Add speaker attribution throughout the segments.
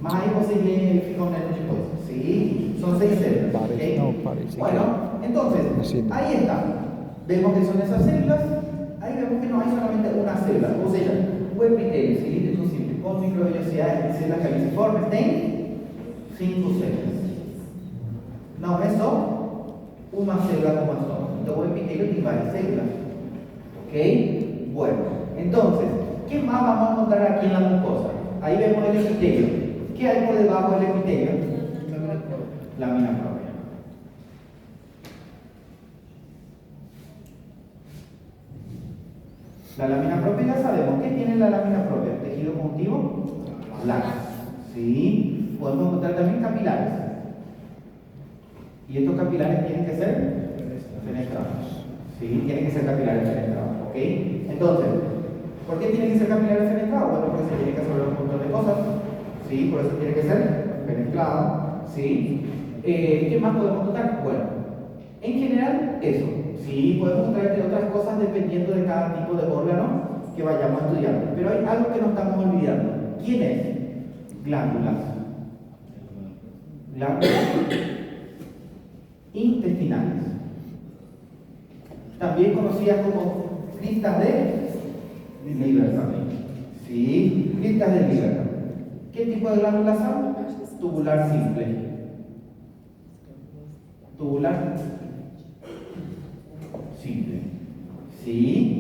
Speaker 1: Más ahí posible fijar después. ¿Sí? Son 6 células. ¿Okay? Bueno, entonces, ahí está. Vemos que son esas células. Ahí vemos que no hay solamente una célula. O sea, un epitelio, cilíndrico simple, con microvellosidades y células caliciformes, tienen 5 células. No, eso, una célula como esto. Entonces, un epitelio tiene varias células. ¿Ok? Bueno, entonces, ¿qué más vamos a encontrar aquí en la mucosa? Ahí vemos el epitelio. ¿Qué hay por debajo del epitelio? Lámina propia. La lámina propia ya sabemos. ¿Qué tiene la lámina propia? Tejido conjuntivo laxo. ¿Sí? Podemos encontrar también capilares. Y estos capilares tienen que ser fenestrados. ¿Sí? Tienen que ser capilares fenestrados. ¿Ok? Entonces, ¿por qué tienen que ser capilares fenestrados? Bueno, porque se tiene que hacer un montón de cosas. ¿Sí? Por eso tiene que ser fenestrado. ¿Sí? ¿Qué más podemos notar? Bueno, en general, eso. Sí, podemos notar entre otras cosas dependiendo de cada tipo de órgano que vayamos estudiando. Pero hay algo que nos estamos olvidando. ¿Quién es? Glándulas. Glándulas intestinales. También conocidas como cristas de Lieberman. ¿Sí? Cristas de Lieberman. ¿Qué tipo de glándulas son? Tubular simple. Tubular simple. ¿Sí?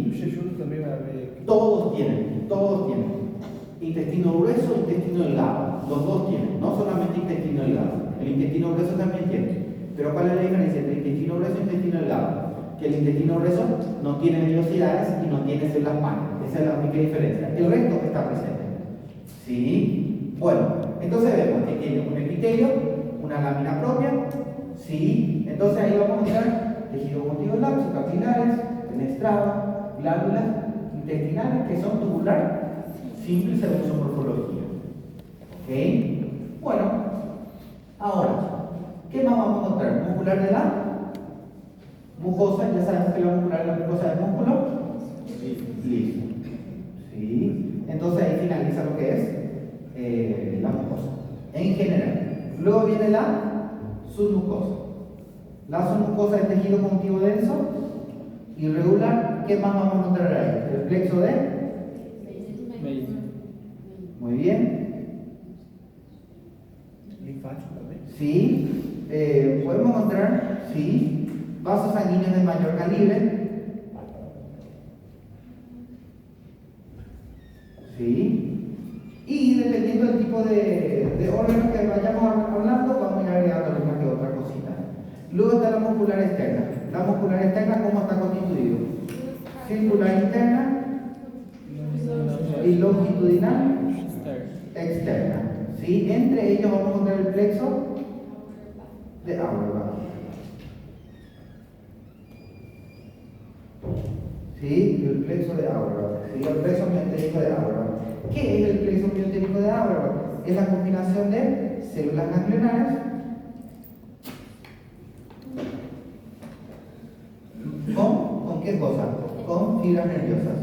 Speaker 1: Todos tienen. Intestino grueso e intestino delgado. Los dos tienen, no solamente intestino delgado. El intestino grueso también tiene. Pero ¿cuál es la diferencia entre intestino grueso e intestino delgado? Que el intestino grueso no tiene vellosidades y no tiene células pan. Esa es la única diferencia. El resto está presente. ¿Sí? Bueno, entonces vemos que tiene un epitelio, una lámina propia. ¿Sí? Entonces ahí vamos a encontrar tejido conjuntivo laxo, capilares, fenestrado, glándulas intestinales que son tubular simple según su morfología. ¿Ok? Bueno, ahora, ¿qué más vamos a encontrar? Muscular de la mucosa, ya sabemos que la muscular de la mucosa es músculo liso. ¿Sí? Entonces ahí finaliza lo que es la mucosa, en general. Luego viene la submucosa. La submucosa es tejido conjuntivo denso, irregular. ¿Qué más vamos a encontrar ahí? El plexo de muy bien.
Speaker 2: Linfático también.
Speaker 1: Sí. Podemos encontrar, sí, vasos sanguíneos de mayor calibre. Sí. Y dependiendo del tipo de órgano que vayamos hablando, vamos a ir agregando alguna que otra cosita. Luego está la muscular externa. La muscular externa, ¿cómo está constituido? Circular interna y longitudinal externa. ¿Sí? Entre ellos vamos a encontrar el plexo de Auerbach. ¿Sí? El plexo de Auerbach. ¿Sí? El plexo miotérico de Auerbach. ¿Qué es el plexo miotérico de Auerbach? Es la combinación de células ganglionares ¿con qué cosa? Con fibras nerviosas.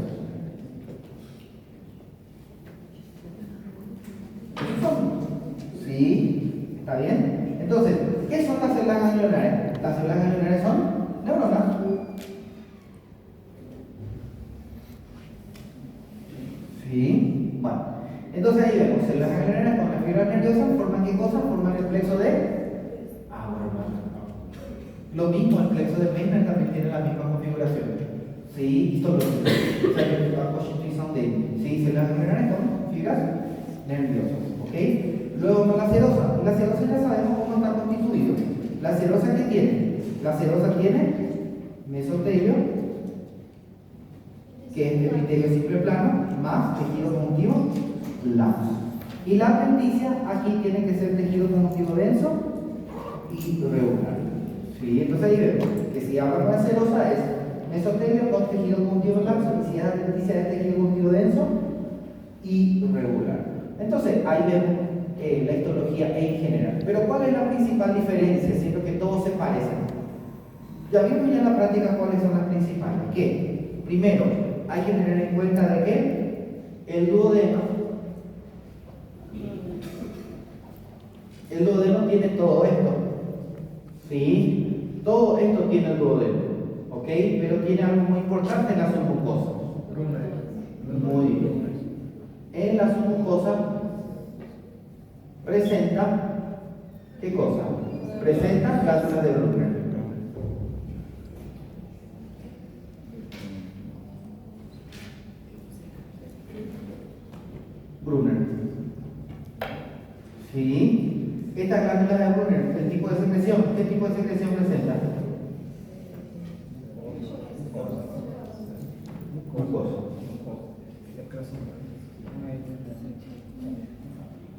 Speaker 1: ¿Sí? ¿Está bien? Entonces, ¿qué son las células ganglionares? Las células ganglionares son neuronas. ¿Sí? Bueno, entonces ahí vemos células ganglionares con las fibras nerviosas. ¿Forman qué cosa? Forman el plexo de Auerbach. Lo mismo, el plexo de Meissner también tiene la misma configuración. ¿Sí? Esto lo o sea, que la constitución de ¿sí? Células ganglionares con fibras nerviosas. ¿Ok? Luego la serosa. La serosa ya sabemos cómo está constituido. ¿La serosa qué tiene? La serosa tiene mesotelio, que es epitelio simple plano, más tejido conjuntivo laxo. Y la adventicia aquí tiene que ser tejido conjuntivo denso y regular. ¿Sí? Entonces ahí vemos que si hablamos de serosa es mesotelio con tejido conjuntivo laxo, y si es adventicia es tejido conjuntivo denso y regular. Entonces ahí vemos la histología en general. Pero ¿cuál es la principal diferencia? Siendo que todos se parecen. Ya vimos ya en la práctica cuáles son las principales. ¿Qué? Primero, hay que tener en cuenta de que el duodeno El duodeno tiene todo esto. ¿Sí? Todo esto tiene el duodeno. ¿Ok? Pero tiene algo muy importante en la submucosa. Muy bien. En la submucosa presenta, ¿qué cosa? Presenta glándulas de Brunner. Brunner. ¿Sí? Esta glándula de Brunner, el tipo de secreción, ¿qué tipo de secreción presenta? Mucosa.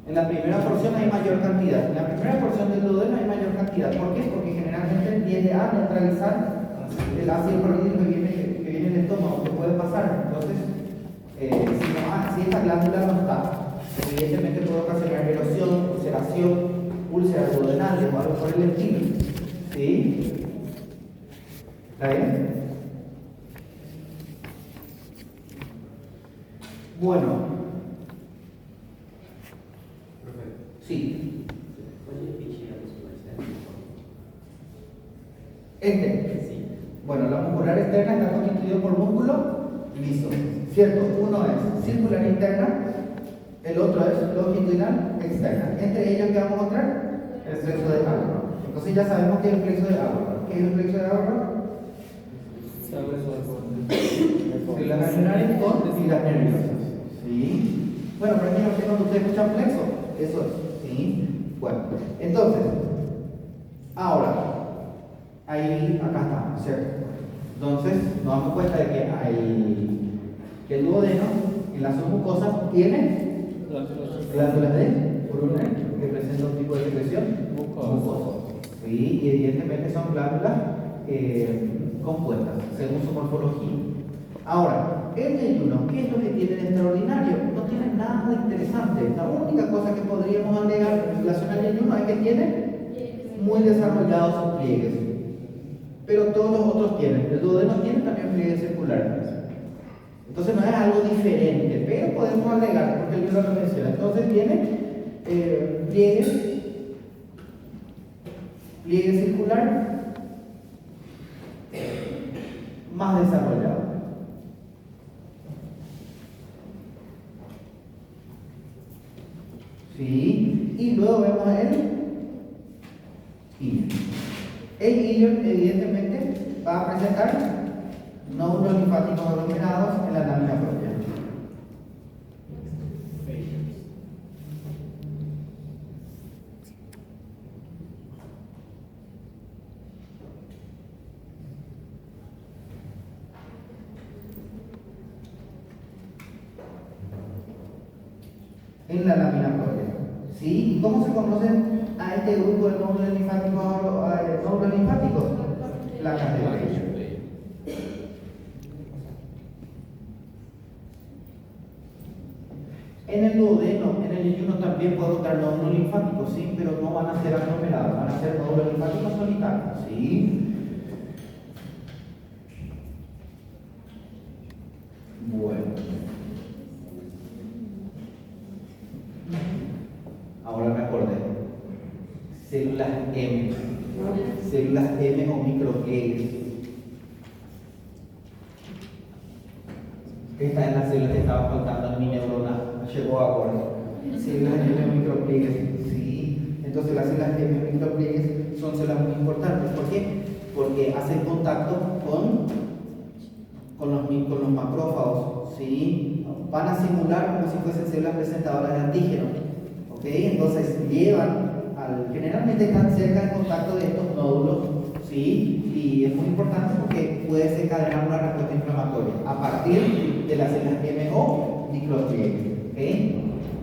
Speaker 1: En la primera porción hay mayor cantidad. En la primera porción del duodeno hay mayor cantidad. ¿Por qué? Porque generalmente tiende a neutralizar el ácido clorhídrico que viene del estómago, que puede pasar. Entonces, si esta glándula no está, evidentemente puede ocasionar erosión, ulceración, úlceras duodenales o algo por el estilo. ¿Sí? ¿Está bien? Bueno. Sí. Bueno, la muscular externa está constituido por músculo liso, ¿cierto? Uno es circular interna, el otro es longitudinal externa. Entre ellos, ¿qué vamos a encontrar? El plexo de Auerbach. Entonces ya sabemos que es el plexo de Auerbach. ¿Qué es el plexo de Auerbach? Células ganglionarias con filas nerviosas. ¿Sí? Bueno, prácticamente cuando ustedes escuchan plexo, eso es. ¿Sí? Bueno, entonces, ahora, ahí, acá estamos, ¿cierto? Entonces, nos damos cuenta de que el duodeno, en la submucosa, tiene glándulas de Brunner, que presentan un tipo de secreción mucosa. ¿Sí? Y evidentemente son glándulas compuestas, según su morfología. Ahora, el yeyuno, ¿qué es lo que tiene de extraordinario? No tiene nada de interesante. La única cosa que podríamos agregar en relación al yeyuno es que tiene muy desarrollados sus pliegues. Pero todos los otros tienen. El duodeno tiene también pliegues circulares. Entonces no es algo diferente, pero podemos agregar, porque el libro lo menciona. Entonces tiene pliegue circular más desarrollado. ¿Sí? Y luego vemos el ilion. El ilion evidentemente va a presentar nódulos linfáticos aglomerados en la lámina propia. En la lámina propia. ¿Sí? ¿Y cómo se conocen a este grupo de nódulos linfáticos? Placas de Lesch. En el duodeno, en el yeyuno también puedo encontrar nódulos linfáticos, sí, pero no van a ser aglomerados, van a ser nódulos linfáticos solitarios, ¿sí? Bueno. Ahora me acordé. Células M. Células M o microglieles. Esta es la célula que estaba faltando en mi neurona. Llegó ahora. Células M o microglieles. Sí. Entonces las células M o microglieles son células muy importantes. ¿Por qué? Porque hacen contacto con los macrófagos. ¿Sí? Van a simular como si fuesen células presentadoras de antígenos. ¿Ok? Entonces generalmente están cerca del contacto de estos nódulos, ¿sí? Y es muy importante porque puede desencadenar una respuesta inflamatoria a partir de las células M o microglieles. ¿Ok?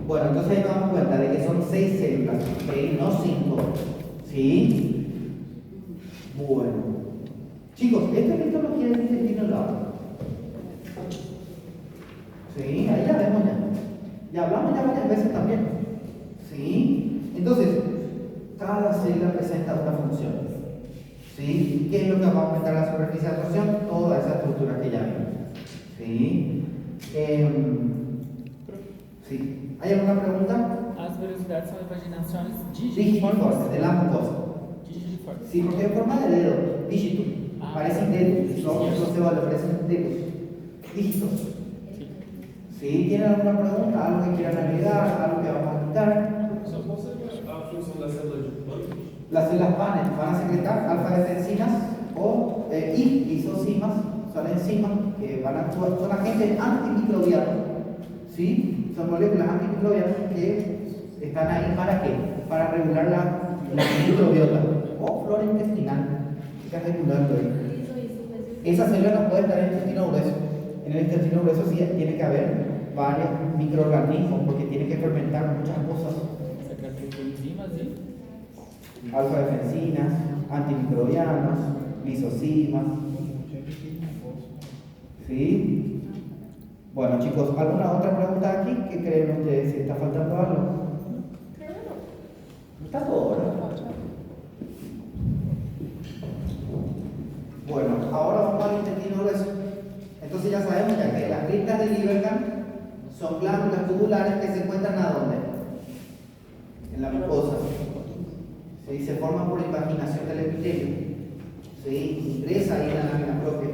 Speaker 1: Bueno, entonces ahí nos damos cuenta de que son 6 células, ¿ok? No 5. ¿Sí? Bueno. Chicos, esta es la histología del intestino delgado. ¿Sí? Ahí ya vemos ya. Ya hablamos ya varias veces también. ¿Sí? Entonces, cada célula presenta una función. ¿Sí? ¿Qué es lo que va a aumentar la superficie de absorción? Toda esa estructura que ya vimos. ¿Sí? ¿Sí? ¿Hay alguna pregunta?
Speaker 2: as velocidades são imaginações
Speaker 1: digiformes de la mucosa.
Speaker 2: digiformes.
Speaker 1: Sí, porque es forma de dedo, dígito. Parecen dedos, no se vale, parecen dedos. Dígitos. ¿Sí? ¿Tienen alguna pregunta? ¿Algo que quieran agregar? ¿Algo que vamos a quitar?
Speaker 3: A função da célula de Planck?
Speaker 1: Las células van a secretar alfa-descensinas y lisosimas, son enzimas que van a actuar, son agentes antimicrobianos, ¿sí? Son moléculas antimicrobianas que están ahí ¿para qué? Para regular la microbiota o flora intestinal, que está regulando ahí. Esa célula no puede estar en el intestino grueso. En el intestino grueso sí tiene que haber varios microorganismos porque tiene que fermentar muchas cosas.
Speaker 2: Enzimas e
Speaker 1: Alfa-defensinas, antimicrobianas, lisosimas. ¿Sí? Bueno, chicos, ¿alguna otra pregunta aquí? ¿Qué creen ustedes? ¿Si está faltando algo? Está todo, ¿no? Bueno, ahora vamos al intestino grueso. Entonces ya sabemos ya que las criptas de Lieberman son glándulas tubulares que se encuentran ¿a dónde? En la mucosa. ¿Sí? Se forman por invaginación del epitelio. ¿Sí? Ingresa ahí en la lámina propia.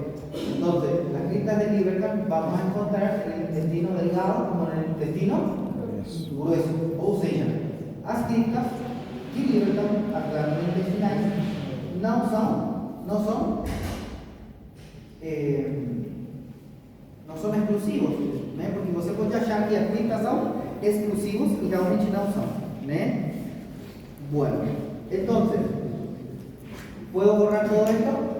Speaker 1: Entonces, las criptas de Lieberman vamos a encontrar en el intestino delgado como en el intestino grueso. O sea, las criptas de Lieberman, las glándulas intestinales, no son exclusivos, né? Porque você pode achar que as criptas são exclusivos y realmente no son, ¿né? Bueno, entonces, ¿puedo borrar todo esto?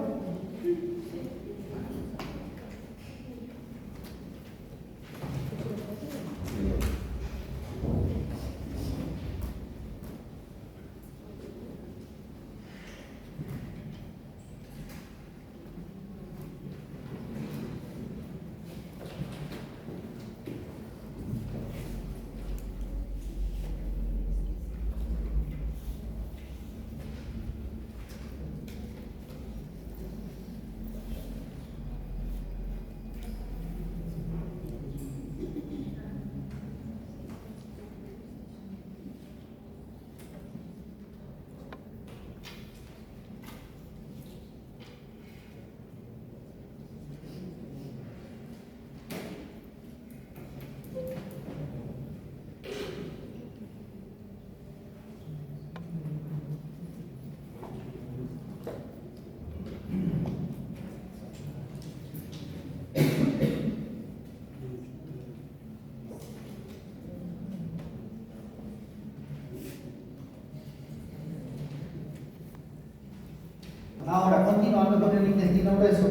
Speaker 1: Ahora, continuando con el intestino grueso.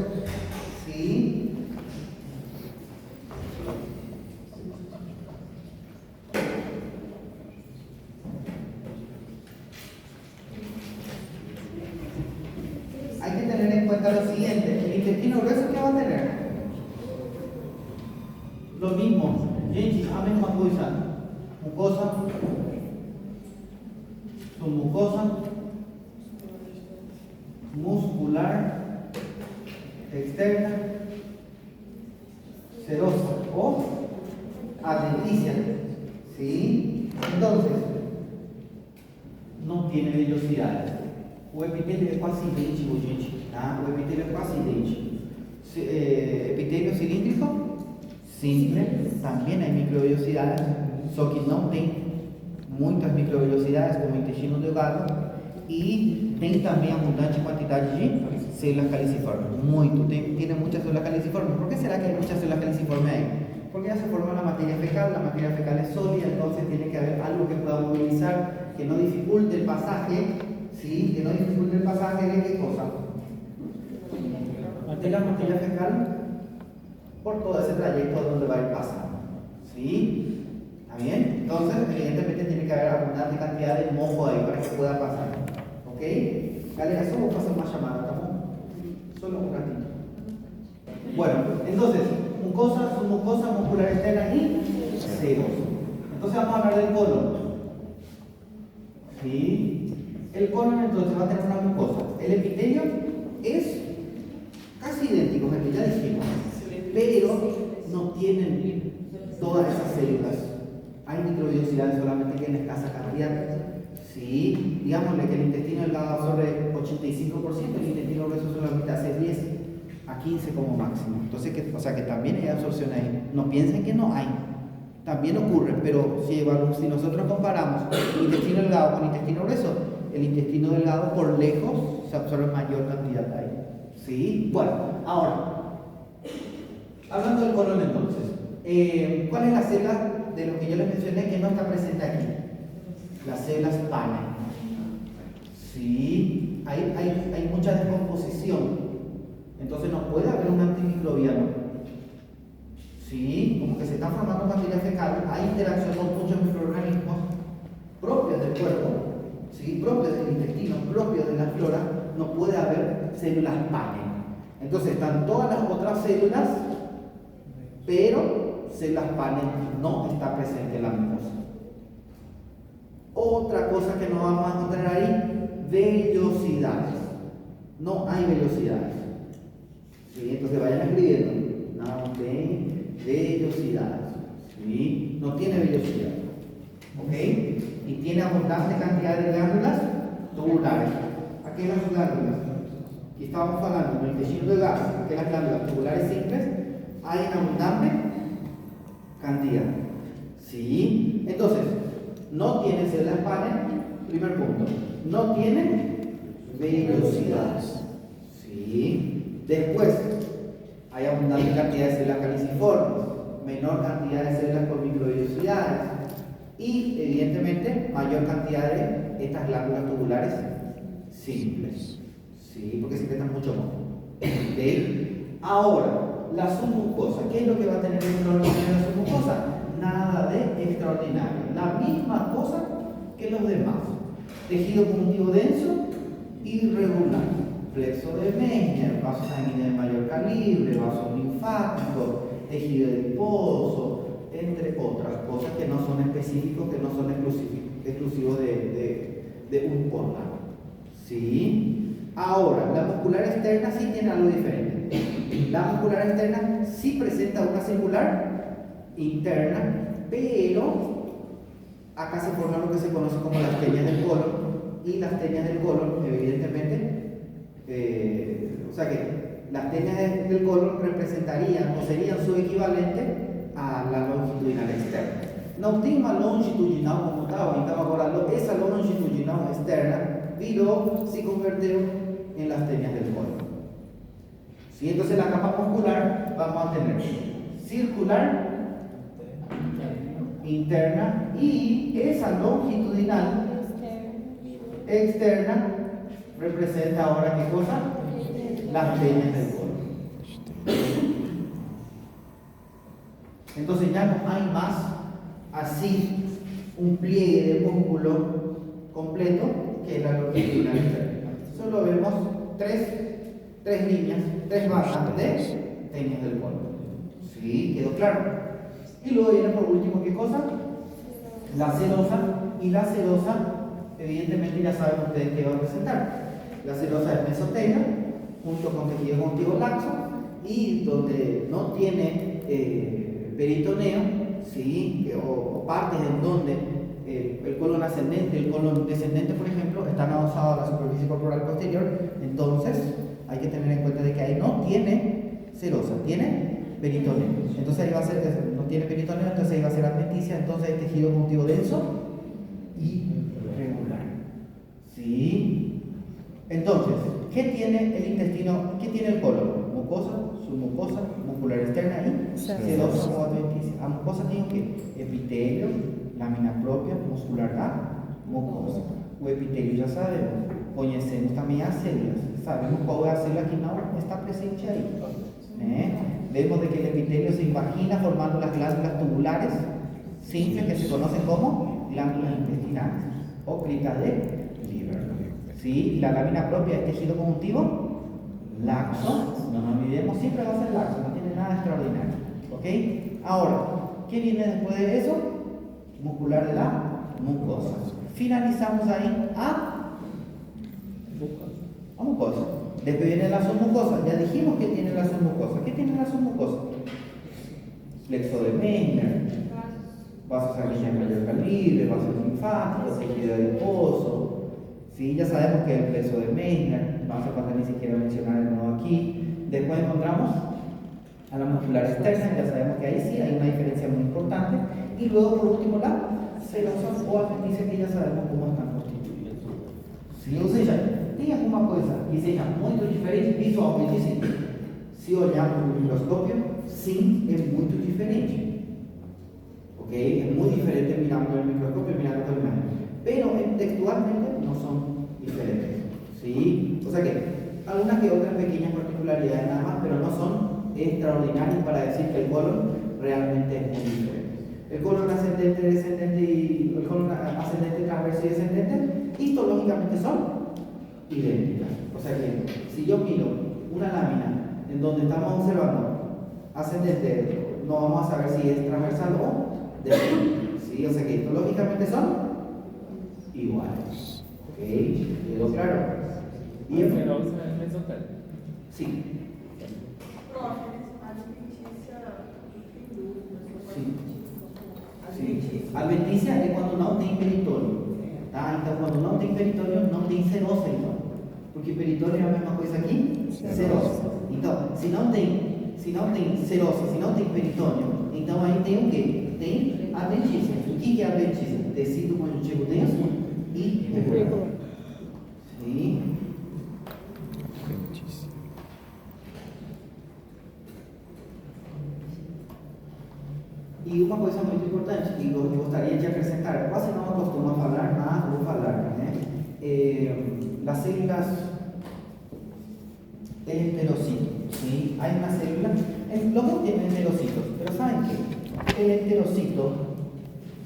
Speaker 1: ¿Sí? Hay que tener en cuenta lo siguiente. El intestino grueso, ¿qué va a tener? Lo mismo. Gente, a mesma coisa. Mucosa. Submucosa. Muscular, externa, serosa o adventicia. ¿Sí? Entonces, não tiene vellosidades. O epitelio é quase idêntico, gente. Tá? O epitelio é quase idêntico. Epitelio cilíndrico, simple, también hay microvellosidades, só que não tem muitas microvellosidades como o intestino delgado. Y tem también abundante cantidad de células caliciformes. Tiene muchas células caliciformes. ¿Por qué será que hay muchas células caliciformes ahí? Porque ya se forma la materia fecal es sólida, entonces tiene que haber algo que pueda movilizar, que no dificulte el pasaje, ¿sí? Que no dificulte el pasaje de qué cosa. De la materia fecal por todo ese trayecto donde va a ir pasando. ¿Sí? ¿Está bien? Entonces, evidentemente tiene que haber abundante cantidad de mojo ahí para que pueda pasar. ¿Ok? Galera, solo vamos a hacer más llamadas, ¿estamos? Solo un ratito. Bueno, entonces, mucosa, submucosa, muscular externa y serosa. Entonces vamos a hablar del colon. ¿Sí? El colon entonces va a tener una mucosa. El epitelio es casi idéntico, que ya dijimos, pero no tienen todas esas células. Hay microvellosidades solamente que en escasa cantidad. Sí, digámosle que el intestino delgado absorbe 85%, el intestino grueso solamente hace 10 a 15 como máximo. Entonces, o sea que también hay absorción ahí. No piensen que no hay. También ocurre, pero si nosotros comparamos el intestino delgado con el intestino grueso, el intestino delgado por lejos se absorbe mayor cantidad ahí. ¿Sí? Bueno, ahora, hablando del colon entonces, ¿cuál es la célula de lo que yo les mencioné que no está presente aquí? Las células PANE. Sí, hay mucha descomposición. Entonces no puede haber un antimicrobiano. Sí, como que se están formando bacterias fecales, hay interacción con muchos microorganismos propios del cuerpo, ¿sí? Propios del intestino, propios de la flora, no puede haber células PANE. Entonces están todas las otras células, pero células PANE no está presente en la mucosa. Otra cosa que no vamos a encontrar ahí, vellosidades. No hay vellosidades. ¿Sí? Entonces vayan escribiendo. No tiene vellosidades. ¿Sí? No tiene vellosidad. ¿Ok? Y tiene abundante cantidad de glándulas tubulares. Aquellas glándulas que estábamos hablando en el intestino delgado, aquellas glándulas tubulares simples, hay abundante cantidad. ¿Sí? Entonces, no tiene células PANE, primer punto. No tiene vellosidades. ¿Sí? Después, hay abundante cantidad de células caliciformes, menor cantidad de células con microvellosidades y, evidentemente, mayor cantidad de estas glándulas tubulares simples. ¿Sí? Porque siempre están mucho más. ¿Okay? Ahora, la submucosa. ¿Qué es lo que va a tener el extraordinario de la submucosa? Nada de extraordinario. La misma cosa que los demás. Tejido conjuntivo denso, irregular. Plexo de Meissner, vaso sanguíneo de mayor calibre, vaso linfático, tejido adiposo, entre otras cosas que no son específicos, que no son exclusivos de un órgano. ¿Sí? Ahora, la muscular externa sí tiene algo diferente. La muscular externa sí presenta una circular interna, pero acá se forma lo que se conoce como las teñas del colon, y las teñas del colon, evidentemente, o sea que las teñas del colon representarían o serían su equivalente a la longitudinal externa. Não tem uma longitudinal como tal, então agora essa longitudinal externa se convirtió en las teñas del colon. ¿Sí? Entonces la capa muscular vamos a tener circular interna y esa longitudinal externa representa ahora ¿qué cosa? Las teñas del colon. Entonces ya no hay más así un pliegue de músculo completo que la longitudinal externa. Solo vemos tres líneas, tres bandas de teñas del colon. ¿Sí? ¿Quedó claro? Y luego viene por último ¿qué cosa? La serosa, y la serosa evidentemente ya saben ustedes qué va a presentar. La serosa es mesotela, junto con tejido conjuntivo laxo, y donde no tiene peritoneo, ¿sí? o partes en donde el colon ascendente y el colon descendente, por ejemplo, están adosados a la superficie corporal posterior, entonces hay que tener en cuenta de que ahí no tiene serosa, tiene peritoneo. Entonces ahí va a ser, no tiene peritoneo, entonces ahí va a ser adventicia, entonces hay tejido conjuntivo denso y regular. ¿Sí? Entonces, ¿qué tiene el intestino? ¿Qué tiene el colon? Mucosa, submucosa, muscular externa y sedosa o adventicia. A mucosa tiene ¿qué? Epitelio, lámina propia, muscular A, mucosa. O epitelio ya sabemos, conocemos también a células. Sabemos cuál es la célula que no está presente ahí. Vemos de que el epitelio se imagina formando las glándulas tubulares simples que se conocen como glándulas intestinales o criptas de Liver. ¿Sí? La lámina propia es tejido conjuntivo laxo, no nos olvidemos, siempre va a ser laxo, no tiene nada extraordinario. ¿Ok? Ahora, ¿qué viene después de eso? Muscular de la mucosa. Finalizamos ahí a mucosa. Después viene la submucosa. Ya dijimos que tiene la submucosa. ¿Qué tiene la submucosa? Plexo de Meissner, vasos sanguíneos de mayor calibre, vasos linfáticos, tejido adiposo. ¿Sí? Ya sabemos que el peso de Meissner, no hace falta ni siquiera mencionar el nuevo aquí. Después encontramos a la muscular externa, ya sabemos que ahí sí hay una diferencia muy importante. Y luego, por último, la serosa o adventicia, que ya sabemos cómo están constituídas. ¿Sí? Ou seja, tem alguma coisa que seja muito diferente visualmente, sim. Se olharmos no microscópio, sim, é muito diferente. Ok? É muito diferente mirando no microscópio e mirando con la imagen. Pero textualmente no son diferentes. ¿Sí? O sea que algunas que otras pequeñas particularidades nada más, pero no son extraordinarias para decir que el colon realmente es muy diferente. El colon ascendente, descendente y el colon ascendente, transverso y descendente, histológicamente son idénticas. O sea que si yo miro una lámina en donde estamos observando ascendente, no vamos a saber si es transversal o descendente. ¿Sí? O sea que histológicamente son iguales. ¿Ok? ¿Quedó claro?
Speaker 2: E a feroz é mesotérica.
Speaker 1: Sí. Sí. Adventicia é quando não tem peritônio. Tá? Então, quando não tem peritônio, não tem serosa, então. Porque peritônio é a mesma coisa aqui? Serosa. Então, se não tem serosa, se não tem peritônio, então aí tem o quê? Tem adventícia. O que é adventícia? Tecido conjuntivo denso e irregular. Sim. E uma coisa muito importante que eu gostaria de acrescentar, quase não acostumo a falar, mas vou falar, né? Las células del enterocito, ¿sí? Hay una célula, los dos tienen enterocitos, pero ¿saben qué? El enterocito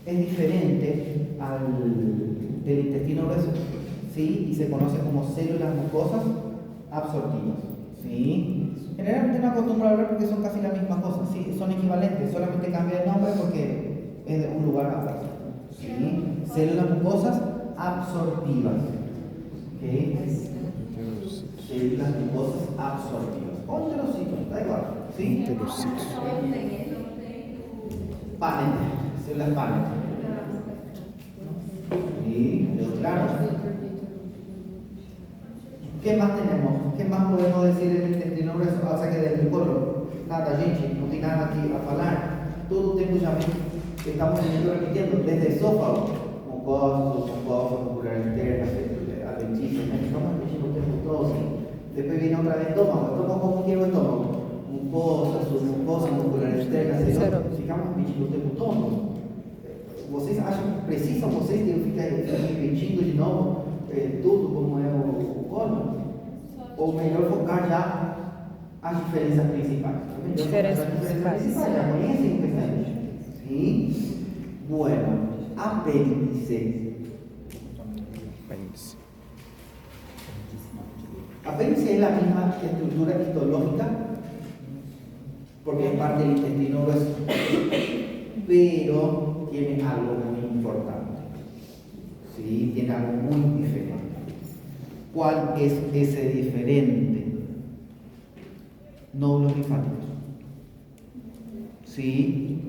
Speaker 1: es diferente del intestino grueso, ¿sí? Y se conoce como células mucosas absortivas, ¿sí? Generalmente no acostumbro a hablar porque son casi la misma cosa, sí, son equivalentes, solamente cambia de nombre porque es de un lugar aparte. ¿Sí? Células mucosas absortivas. ¿Okay? Células mucosas absortivas. O enterocitos, da igual. ¿Sí? Panel, células panel. ¿Sí? ¿Quedó claro? ¿Qué más tenemos? ¿Qué más podemos decir del intestino grueso? O sea que del colon. Nada, gente, no hay nada aquí a falar. Todo el tiempo ya estamos repitiendo, desde esófago, mucosa muscular interna, adventicia, estamos repitiendo el tiempo todo, ¿sí? Después viene otra vez estómago, ¿cómo quiero el estómago? Mucosa, submucosa, muscular externa, sigamos repetindo o tempo todo. Vocês acham que precisa vocês ter que ficar repetindo de novo tudo como é o colon? Ou melhor focar já as diferenças principais?
Speaker 4: Diferenças principais.
Speaker 1: Já conhecem bastante. Sim? Bueno, apêndice. Apéndice es la misma estructura histológica porque es parte del intestino grueso, pero tiene algo muy importante. ¿Sí? Tiene algo muy diferente. ¿Cuál es ese diferente? Nódulos linfáticos. ¿Sí?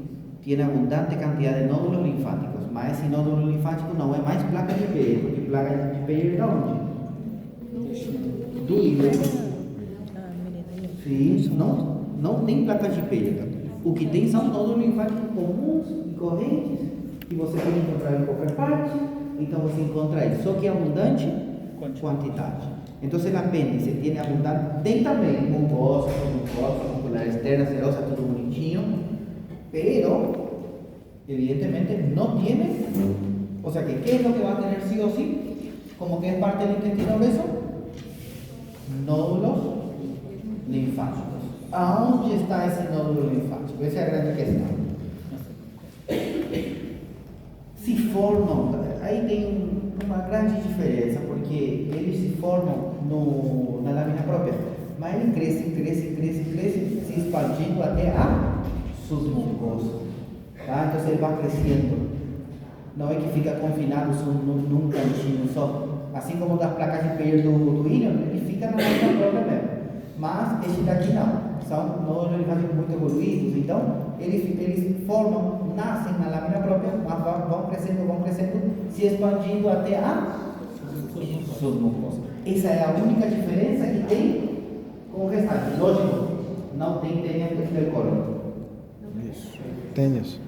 Speaker 1: Tiene abundante cantidad de nódulos linfáticos. Mas esse nódulo linfático não é mais placa de Peyer, porque placa de Peyer é onde? Do hígado. Sim, não tem placa de Peyer. O que tem são nódulos linfáticos comuns e correntes, que você pode encontrar em qualquer parte. Então você encontra ele, só que é abundante quantidade. Então, o apêndice tem abundante, tem também mucosa, muscular externa, serosa, tudo bonitinho, pero evidentemente no tiene, o sea que ¿qué es lo que va a tener sí o sí? Como que es parte del intestino grueso, nódulos linfáticos. ¿Aonde está ese nódulo linfático? Esa es la grande questão. Se formam, aí tem uma grande diferença, porque eles se formam na lâmina própria, mas ele cresce, se expandindo até a submucosa. Tá? Então ele vai crescendo. Não é que fica confinado num cantinho só. Assim como das placas de Peyer do íleon, ele fica na lâmina própria mesmo. Mas esse daqui não. São nódulos muito evoluídos, então eles formam, nascem na lâmina própria, mas vão crescendo, se expandindo até a submucosa. Essa é a única diferença que tem com o restante. Lógico, não tem tênia do cólon.
Speaker 5: Tênis.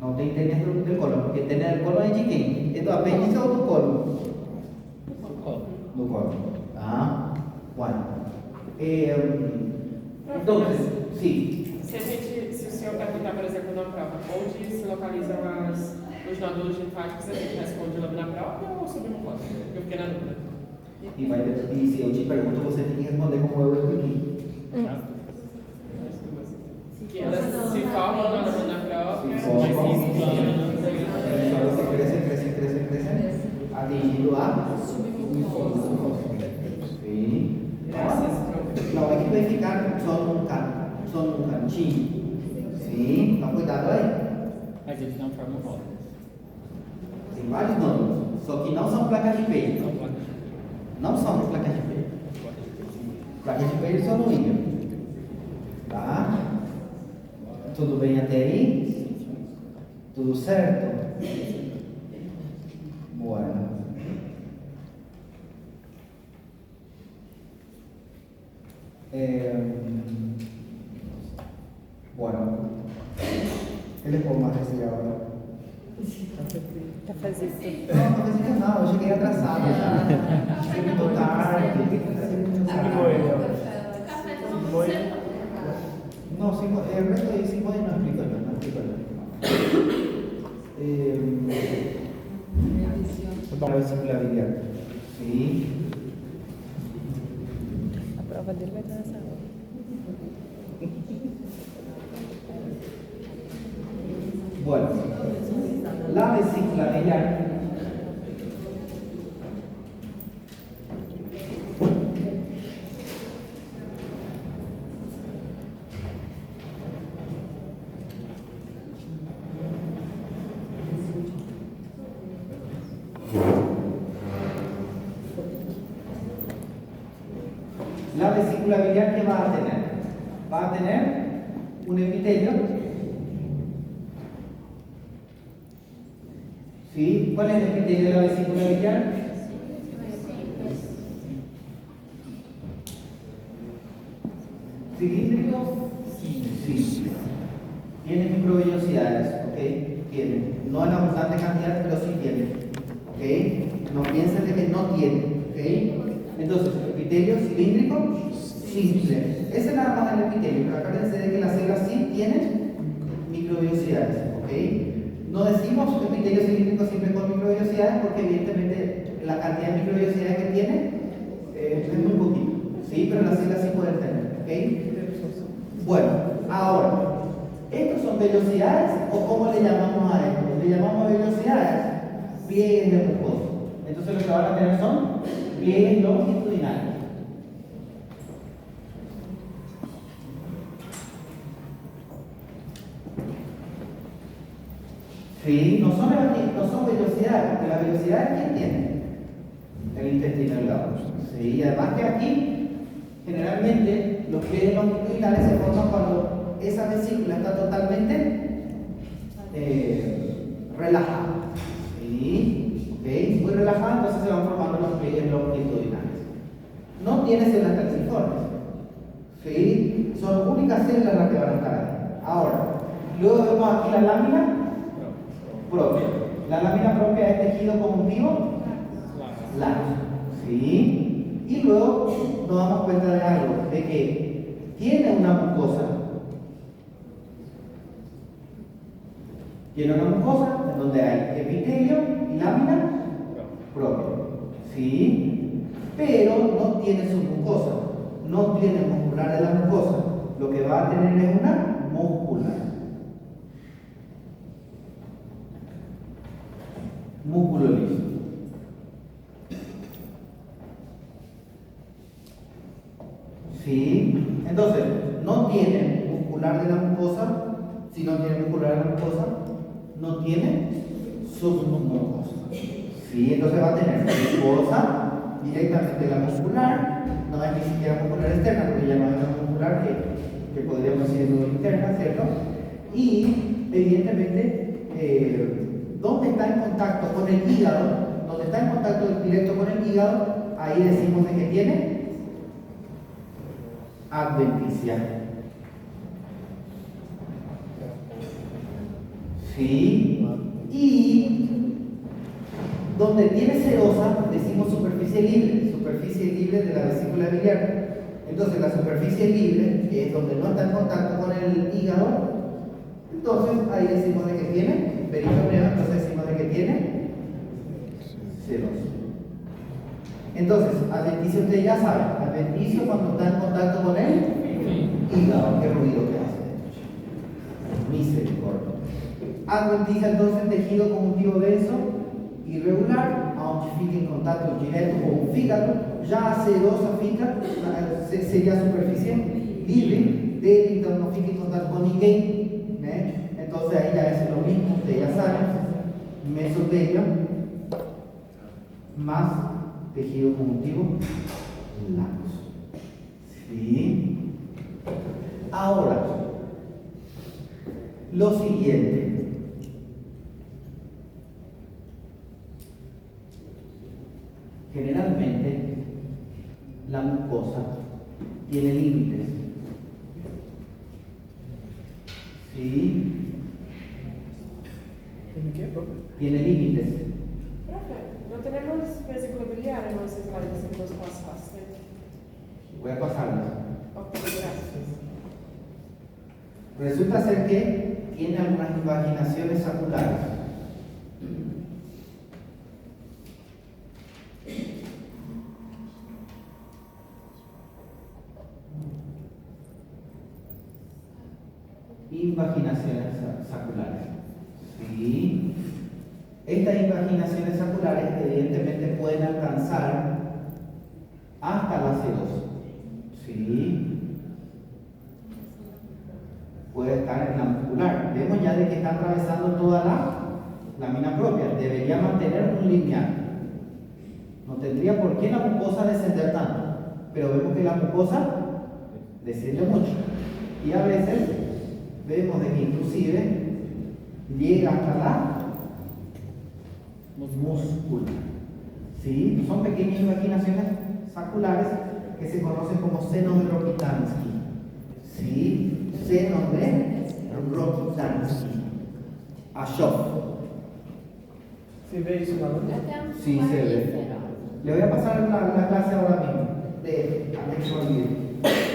Speaker 1: Não tem tênia do cólon, porque tênia do cólon é de quem? É do apêndice ou do cólon? Do cólon. Ah, bueno. Então, sim.
Speaker 2: Se o senhor perguntar, por exemplo, na prova, onde se localizam os nódulos linfáticos, a gente responde lâmina própria ou submucosa? Eu fiquei na dúvida.
Speaker 1: E se eu te pergunto, você tem que responder como eu expliquei.
Speaker 2: Que elas se formam na lâmina própria.
Speaker 1: Cresce, atingindo a submucosa. Sim. Não, é que vai ficar só num cantinho. Sim, então cuidado aí.
Speaker 2: Mas eles não formam roda.
Speaker 1: Tem vários nódulos, só que não são placas de peito. Não são placas de peito. Placas de peito são no hígado. Tá? Tudo bem até aí? Tudo certo? Bueno. Bueno. ¿Qué les puedo más decir ahora?
Speaker 4: Cafezito.
Speaker 1: Não, cafezinho não, eu cheguei atrasado já. Cheguei muito tarde. No, el resto de 5 años no explico yo. La vesícula biliar. Sí.
Speaker 4: A prova dele vai estar nessa aula.
Speaker 1: Bueno, la vesícula biliar ¿qué va a tener? Va a tener un epitelio. ¿Sí? ¿Cuál es el epitelio de la vesícula biliar? ¿Cilíndrico? Sí. Tiene microvellosidades, ¿ok? Tiene. No en abundante cantidad, pero sí tiene. ¿Ok? No piensen de que no tiene, ¿ok? Entonces, epitelio cilíndrico simple. Ese es nada más el epitelio, pero acuérdense de que las células sí tienen microvellosidades, ¿ok? No decimos epitelio cilíndrico siempre con microvellosidades porque evidentemente la cantidad de microvellosidades que tiene es muy poquito, ¿sí? Pero las células sí pueden tener, ¿ok? Bueno, ahora, ¿estos son vellosidades o cómo le llamamos a esto? Le llamamos vellosidades pliegues de mucosa. Entonces lo que van a tener son pliegues longitudinales. Sí, no son velocidades, porque la velocidad ¿quién tiene? El intestino delgado. Sí, y además que aquí, generalmente, los pliegues longitudinales se forman cuando esa vesícula está totalmente relajada. Sí, ok, muy relajada, entonces se van formando los pliegues longitudinales. No tiene células calciformes. Sí, son únicas células las que van a estar ahí. Ahora, luego vemos aquí la lámina propia. La lámina propia es tejido conjuntivo laxo. ¿Sí? Y luego nos damos cuenta de algo, de que tiene una mucosa. Tiene una mucosa en donde hay epitelio y lámina propia. ¿Sí? Pero no tiene submucosa. No tiene muscular de la mucosa. Lo que va a tener es una muscular. Músculo liso. ¿Sí? Entonces, no tiene muscular de la mucosa. Si no tiene muscular de la mucosa, no tiene submucosa. ¿Sí? Entonces va a tener mucosa directamente la muscular. No es ni siquiera muscular externa, porque ya no hay una muscular que podríamos decir interna, ¿cierto? Y evidentemente, donde está en contacto con el hígado, donde está en contacto directo con el hígado, ahí decimos de que tiene adventicia. ¿Sí? Y donde tiene serosa, decimos superficie libre de la vesícula biliar. Entonces la superficie libre, que es donde no está en contacto con el hígado, entonces ahí decimos de que tiene peritoneo, entonces decimos de que tiene serosa. Entonces, adventicio usted ya sabe, adventicio cuando está en contacto con el hígado, qué ruido que hace. Misericordia. Adventicia entonces tejido conjuntivo denso, irregular, aunque fique en contacto directo con un fígado, ya serosa fica, sería superficie libre, débil, no fique en contacto con ninguém, entonces ahí ya es lo mismo, usted ya sabe, mesotelio más tejido conjuntivo laxo. ¿Sí? Ahora, lo siguiente. Generalmente, la mucosa tiene límites. ¿Sí?
Speaker 3: ¿Tiene qué, profe?
Speaker 1: Tiene límites.
Speaker 2: Profe, no tenemos vesícula biliar en los slides que nos pasaste.
Speaker 1: Voy a pasarlas.
Speaker 2: Ok, gracias.
Speaker 1: Resulta ser que tiene algunas invaginaciones saculares. Invaginaciones saculares. ¿Sí? Estas invaginaciones saculares evidentemente pueden alcanzar hasta la serosa. ¿Sí? Puede estar en la muscular. Vemos ya de que está atravesando toda la lámina propia. Debería mantener un lineal. No tendría por qué la mucosa descender tanto. Pero vemos que la mucosa desciende mucho. Y a veces vemos de que inclusive llega hasta la múscula. ¿Sí? Son pequeñas invaginaciones saculares que se conocen como senos de Rokitansky. ¿Sí? Senos de Rokitansky. Ashoff.
Speaker 3: ¿Se ve eso, Manuel?
Speaker 1: Sí, se ve. Le voy a pasar la clase ahora mismo. De anexo al video.